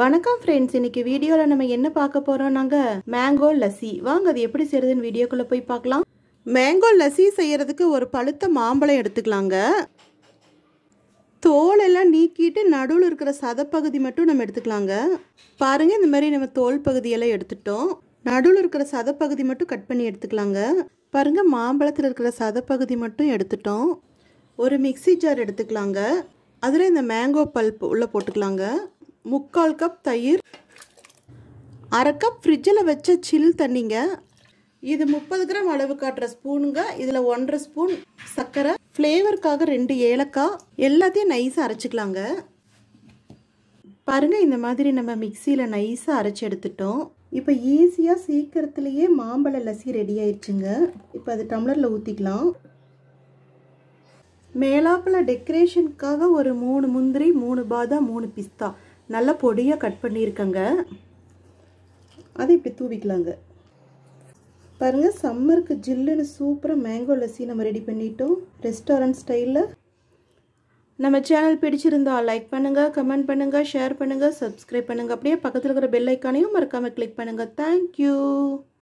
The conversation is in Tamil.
வணக்கம் ஃப்ரெண்ட்ஸ், இன்னைக்கு வீடியோவில் நம்ம என்ன பார்க்க போகிறோம்? நாங்கள் மேங்கோ லஸ்ஸி. வாங்க அது எப்படி செய்கிறதுன்னு வீடியோக்குள்ளே போய் பார்க்கலாம். மேங்கோ லஸ்ஸி செய்கிறதுக்கு ஒரு பழுத்த மாம்பழம் எடுத்துக்கலாங்க. தோலெல்லாம் நீக்கிட்டு நடுவில் இருக்கிற சதப்பகுதி மட்டும் நம்ம எடுத்துக்கலாங்க. பாருங்கள், இந்த மாதிரி நம்ம தோல் பகுதியெல்லாம் எடுத்துட்டோம். நடுவில் இருக்கிற சதப்பகுதி மட்டும் கட் பண்ணி எடுத்துக்கலாங்க. பாருங்கள், மாம்பழத்தில் இருக்கிற சதப்பகுதி மட்டும் எடுத்துட்டோம். ஒரு மிக்ஸி ஜார் எடுத்துக்கலாங்க. அதில் இந்த மேங்கோ பல்ப் உள்ளே போட்டுக்கலாங்க. 3/4 கப் தயிர், 1/2 கப் ஃப்ரிட்ஜில் வச்ச சில் தண்ணிங்க. இது 30 கிராம் அளவு காட்டுற ஸ்பூனுங்க. இதில் 1/2 ஸ்பூன் சர்க்கரை, ஃப்ளேவருக்காக 2 ஏலக்காய், எல்லாத்தையும் நைஸாக அரைச்சிக்கலாங்க. பாருங்கள், இந்த மாதிரி நம்ம மிக்சியில் நைஸாக அரைச்சி எடுத்துட்டோம். இப்போ ஈஸியாக சீக்கிரத்துலேயே மாம்பழ லஸ்ஸி ரெடி ஆயிடுச்சுங்க. இப்போ அது டம்ளரில் ஊற்றிக்கலாம். மேலாப்பில் டெக்கரேஷனுக்காக ஒரு 3 முந்திரி, 3 பாதாம், 3 பிஸ்தா நல்லா பொடியாக கட் பண்ணியிருக்கங்க. அதை இப்படி தூவிக்கலாங்க. பாருங்கள், சம்மருக்கு ஜில்லுன்னு சூப்பராக மேங்கோ லஸ்ஸி நம்ம ரெடி பண்ணிட்டோம், ரெஸ்டாரண்ட் ஸ்டைலில். நம்ம சேனல் பிடிச்சிருந்தா லைக் பண்ணுங்கள், கமெண்ட் பண்ணுங்கள், ஷேர் பண்ணுங்கள், சப்ஸ்கிரைப் பண்ணுங்கள். அப்படியே பக்கத்தில் இருக்கிற பெல் ஐக்கானையும் மறக்காமல் கிளிக் பண்ணுங்கள். தேங்க்யூ.